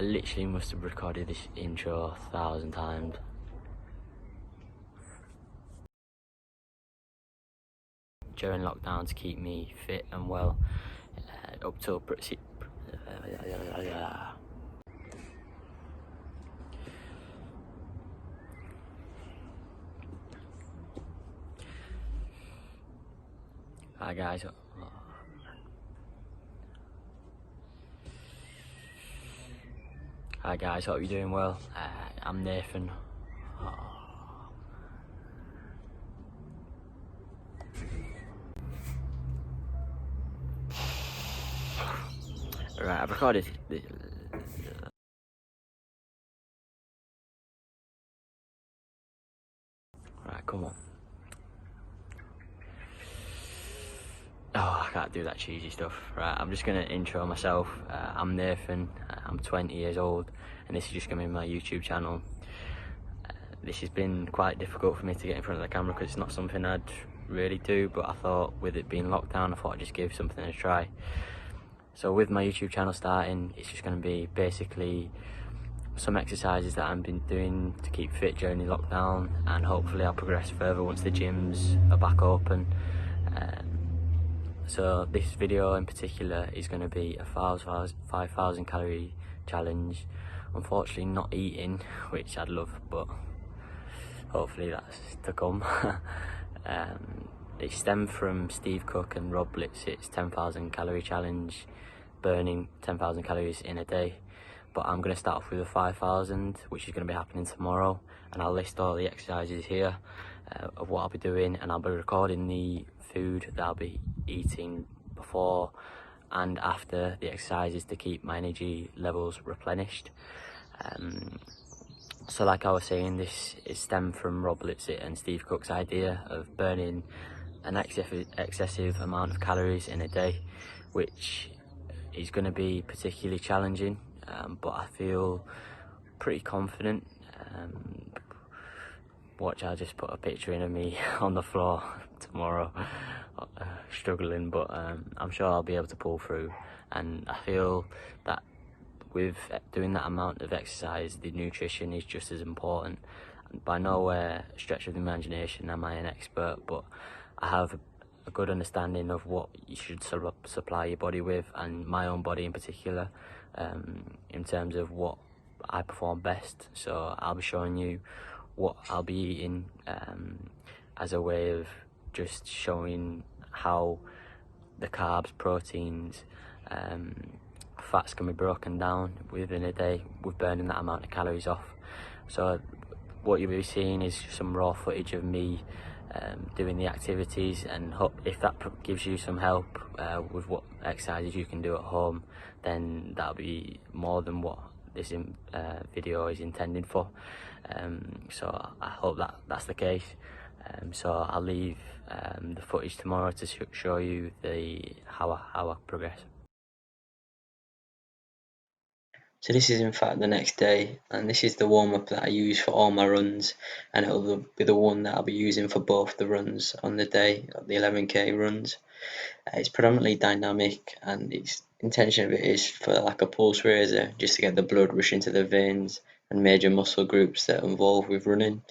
I literally must have recorded this intro 1,000 times. During lockdown to keep me fit and well, up till pretty... Hi guys. Hi guys, hope you're doing well. I'm Nathan. Right, I've recorded this. Right, come on. Oh, I can't do that cheesy stuff. Right, I'm just gonna intro myself. I'm Nathan, I'm 20 years old, and this is just gonna be my YouTube channel. This has been quite difficult for me to get in front of the camera because it's not something I'd really do, but I thought with it being lockdown, I thought I'd just give something a try. So with my YouTube channel starting, it's just gonna be basically some exercises that I've been doing to keep fit during the lockdown, and hopefully I'll progress further once the gyms are back open. So this video in particular is going to be a 5,000 calorie challenge. Unfortunately not eating, which I'd love, but hopefully that's to come. It stemmed from Steve Cook and Rob Blitz's 10,000 calorie challenge, burning 10,000 calories in a day. But I'm going to start off with a 5,000, which is going to be happening tomorrow, and I'll list all the exercises here of what I'll be doing, and I'll be recording the food that I'll be eating before and after the exercises to keep my energy levels replenished. So like I was saying, this is stemmed from Rob Blitzit and Steve Cook's idea of burning an excessive amount of calories in a day, which is going to be particularly challenging, but I feel pretty confident. Watch, I'll just put a picture in of me on the floor tomorrow, struggling, but I'm sure I'll be able to pull through. And I feel that with doing that amount of exercise, the nutrition is just as important. By nowhere stretch of the imagination am I an expert, but I have a good understanding of what you should supply your body with, and my own body in particular, in terms of what I perform best. So I'll be showing you what I'll be eating as a way of just showing how the carbs, proteins, fats can be broken down within a day with burning that amount of calories off. So what you'll be seeing is some raw footage of me doing the activities, and if that gives you some help with what exercises you can do at home, then that'll be more than what this video is intended for. So I hope that that's the case. So I'll leave the footage tomorrow to show you how I progress. So this is in fact the next day, and this is the warm-up that I use for all my runs, and it'll be the one that I'll be using for both the runs on the day, the 11k runs. It's predominantly dynamic, and its intention of it is for like a pulse raiser, just to get the blood rushing to the veins and major muscle groups that are involved with running.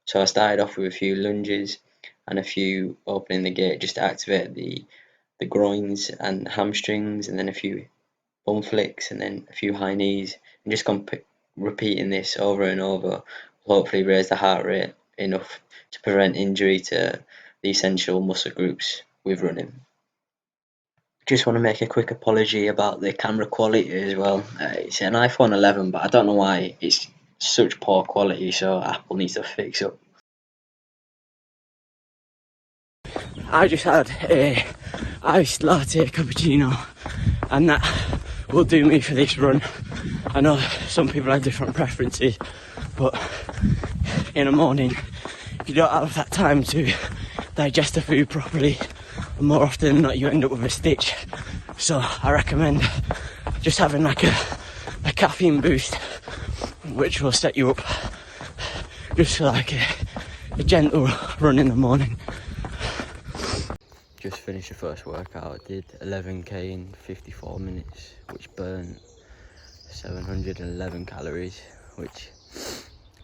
So I started off with a few lunges and a few opening the gate just to activate the groins and hamstrings, and then a few bum flicks, and then a few high knees, and just repeating this over and over will hopefully raise the heart rate enough to prevent injury to the essential muscle groups with running. Just want to make a quick apology about the camera quality as well. It's an iPhone 11, but I don't know why it's such poor quality, so Apple needs to fix up. I just had a iced latte cappuccino, and that will do me for this run. I know some people have different preferences, but in the morning, if you don't have that time to digest the food properly, more often than not you end up with a stitch. So I recommend just having like a caffeine boost, which will set you up just for like a gentle run in the morning. Just finished the first workout. I did 11k in 54 minutes, which burned 711 calories, which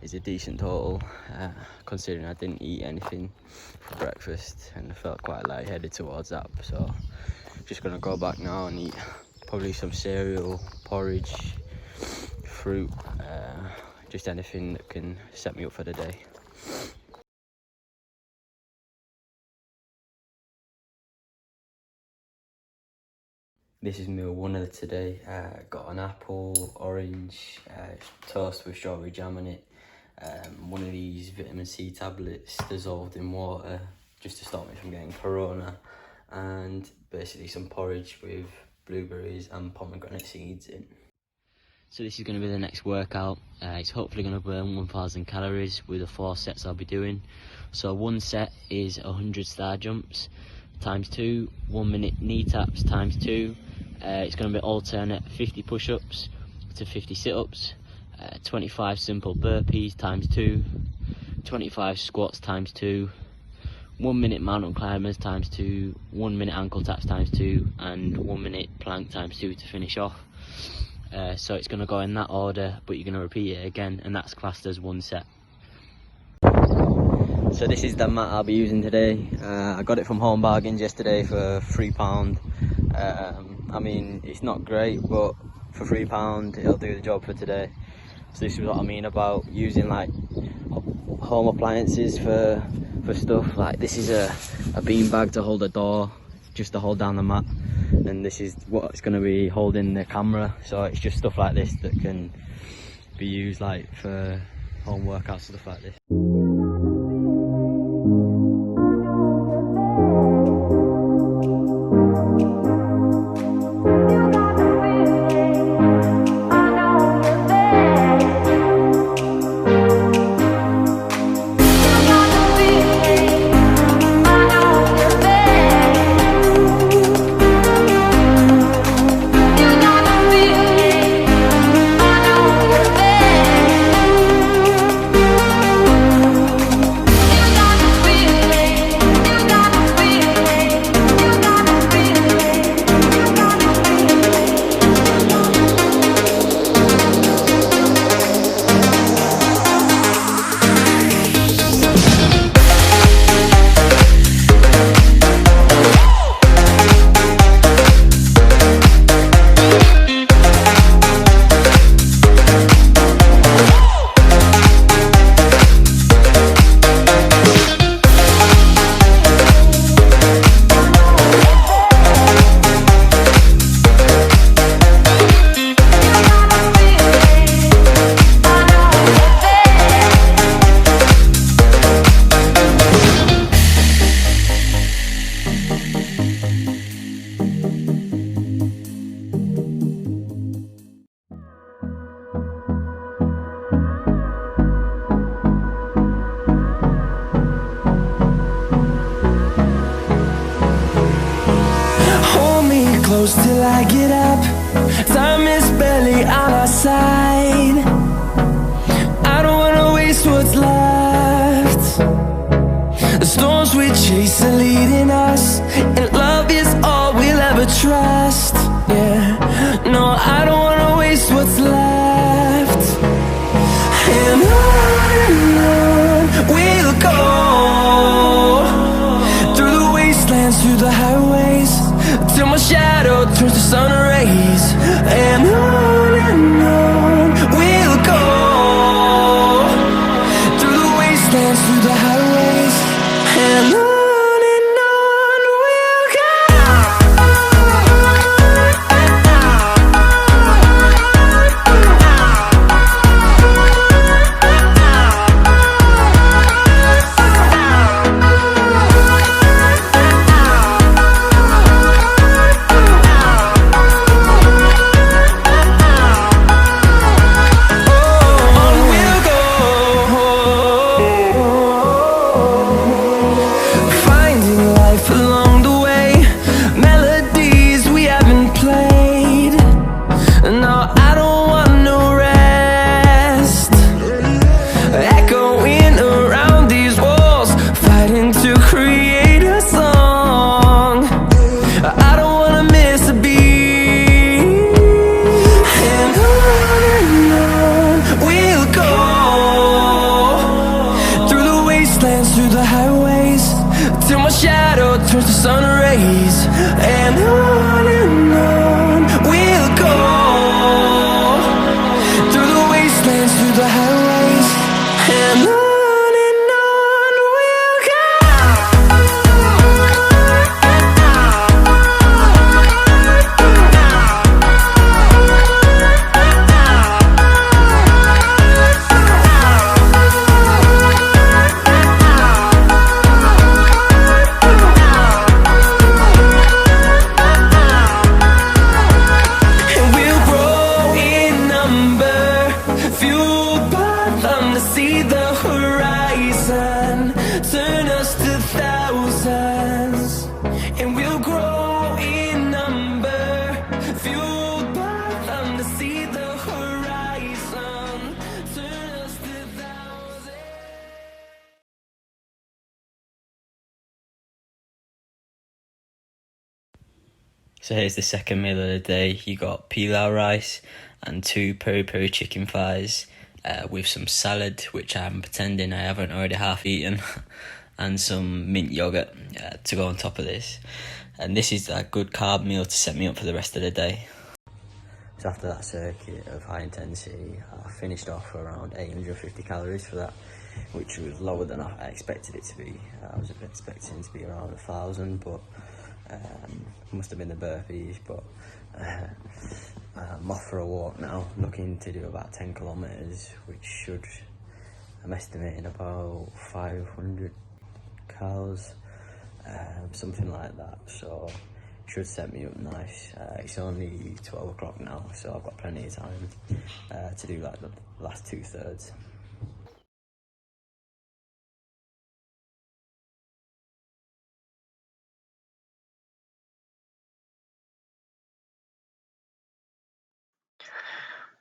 is a decent total, considering I didn't eat anything for breakfast and I felt quite lightheaded towards that. So just gonna go back now and eat probably some cereal, porridge, fruit, just anything that can set me up for the day. This is meal one of today. Got an apple, orange, toast with strawberry jam on it, one of these vitamin C tablets dissolved in water just to stop me from getting corona, and basically some porridge with blueberries and pomegranate seeds in. So this is going to be the next workout. It's hopefully going to burn 1,000 calories with the 4 sets I'll be doing. So one set is 100 star jumps times 2, 1 minute knee taps times 2. It's going to be alternate 50 push-ups to 50 sit-ups, 25 simple burpees times 2, 25 squats times 2, 1 minute mountain climbers times 2, 1 minute ankle taps times 2, and 1 minute plank times 2 to finish off. So it's going to go in that order, but you're going to repeat it again, and that's classed as one set. So this is the mat I'll be using today. I got it from Home Bargains yesterday for £3. I mean, it's not great, but for £3 it'll do the job for today. So this is what I mean about using like home appliances for stuff. Like this is a bean bag to hold the door, just to hold down the mat, and this is what it's going to be holding the camera. So it's just stuff like this that can be used like for home workouts, stuff like this. Till I get up, time is barely on our side. I don't wanna waste what's left. The storms we chase are leading us, and love is all we'll ever trust. Yeah, no, I don't wanna waste what's left. And on we'll go, through the wastelands, through the highways, till my shadow turns to sun rays. And on we'll go, through the wastelands, through the highways, and on we'll go. So here's the second meal of the day. You got pilau rice and 2 peri-peri chicken thighs with some salad, which I'm pretending I haven't already half eaten, and some mint yogurt to go on top of this. And this is a good carb meal to set me up for the rest of the day. So after that circuit of high intensity, I finished off around 850 calories for that, which was lower than I expected it to be. I was expecting it to be around 1,000, but must have been the burpees. But I'm off for a walk now, looking to do about 10 kilometres, which should, I'm estimating about 500 calories, something like that. So should set me up nice. It's only 12 o'clock now, so I've got plenty of time to do like the last 2/3.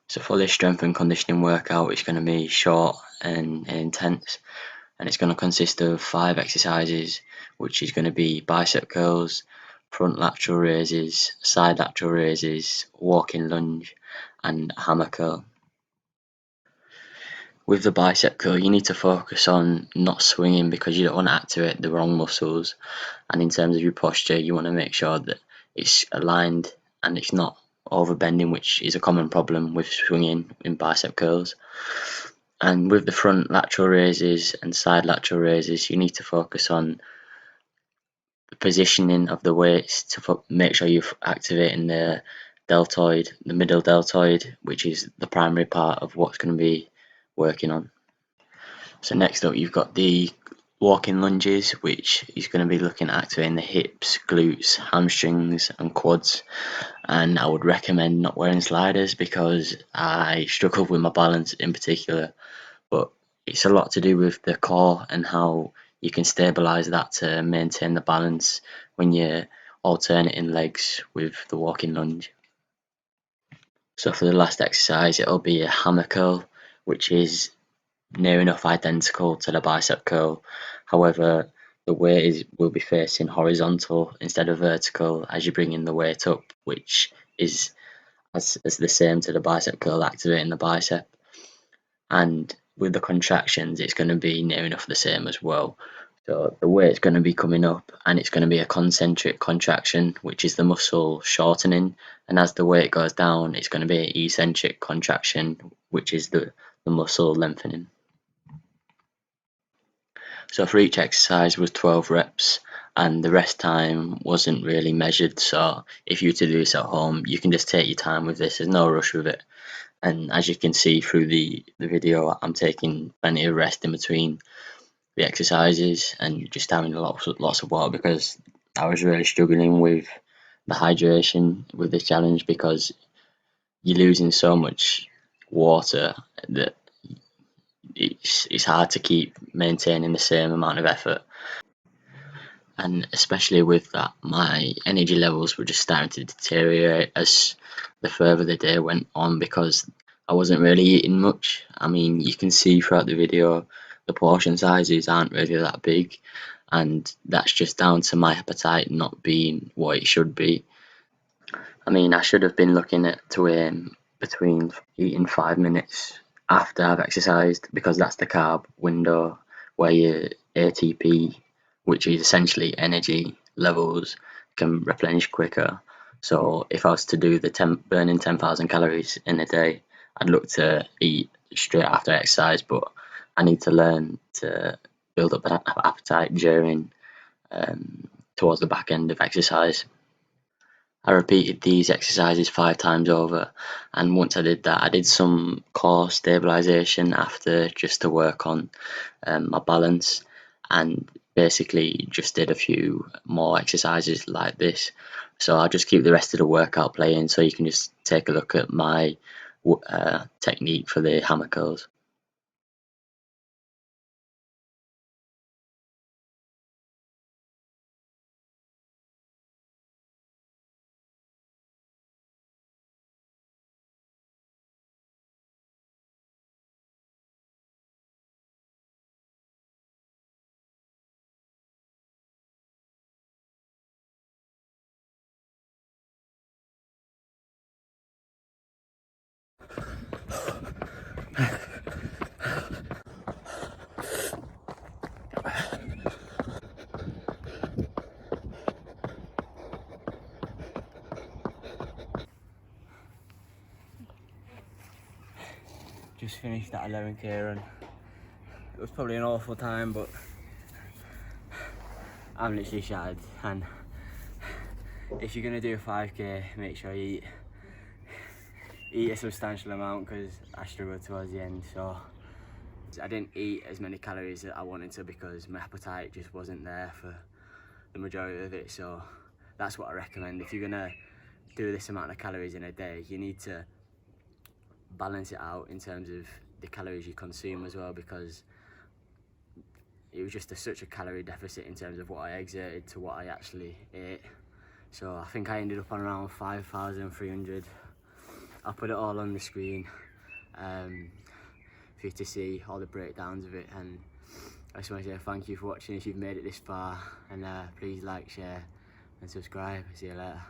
So for this strength and conditioning workout, it's going to be short and intense, and it's going to consist of 5 exercises, which is going to be bicep curls, front lateral raises, side lateral raises, walking lunge, and hammer curl. With the bicep curl, you need to focus on not swinging because you don't want to activate the wrong muscles. And in terms of your posture, you want to make sure that it's aligned and it's not overbending, which is a common problem with swinging in bicep curls. And with the front lateral raises and side lateral raises, you need to focus on the positioning of the weights to make sure you're activating the deltoid, the middle deltoid, which is the primary part of what's going to be working on. So next up, you've got the walking lunges, which is going to be looking at activating the hips, glutes, hamstrings, and quads. And I would recommend not wearing sliders because I struggle with my balance in particular. But it's a lot to do with the core and how you can stabilize that to maintain the balance when you're alternating legs with the walking lunge. So for the last exercise, it'll be a hammer curl, which is near enough identical to the bicep curl. However, the weight will be facing horizontal instead of vertical as you bring in the weight up, which is as the same to the bicep curl, activating the bicep. And with the contractions, it's going to be near enough the same as well. So the weight's going to be coming up and it's going to be a concentric contraction, which is the muscle shortening. And as the weight goes down, it's going to be an eccentric contraction, which is the muscle lengthening. So for each exercise was 12 reps and the rest time wasn't really measured. So if you were to do this at home, you can just take your time with this. There's no rush with it. And as you can see through the video, I'm taking plenty of rest in between the exercises and just having lots of water because I was really struggling with the hydration with this challenge because you're losing so much water that it's hard to keep maintaining the same amount of effort. And especially with that, my energy levels were just starting to deteriorate as the further the day went on because I wasn't really eating much. I mean, you can see throughout the video the portion sizes aren't really that big, and that's just down to my appetite not being what it should be. I mean, I should have been looking at to aim between eating 5 minutes after I've exercised because that's the carb window where your ATP, which is essentially energy levels, can replenish quicker. So if I was to do the burning 10,000 calories in a day, I'd look to eat straight after exercise, but I need to learn to build up an appetite during towards the back end of exercise. I repeated these exercises 5 times over, and once I did that, I did some core stabilization after just to work on my balance, and basically just did a few more exercises like this. So I'll just keep the rest of the workout playing so you can just take a look at my technique for the hammer curls. just finished that 11k run. It was probably an awful time, but I'm literally shattered. And if you're gonna do a 5k, make sure you eat a substantial amount, because I struggled towards the end. So I didn't eat as many calories as I wanted to because my appetite just wasn't there for the majority of it. So that's what I recommend. If you're gonna do this amount of calories in a day, you need to balance it out in terms of the calories you consume as well, because it was just such a calorie deficit in terms of what I exerted to what I actually ate. So I think I ended up on around 5,300. I'll put it all on the screen for you to see all the breakdowns of it. And I just want to say thank you for watching if you've made it this far, and please like, share and subscribe. See you later.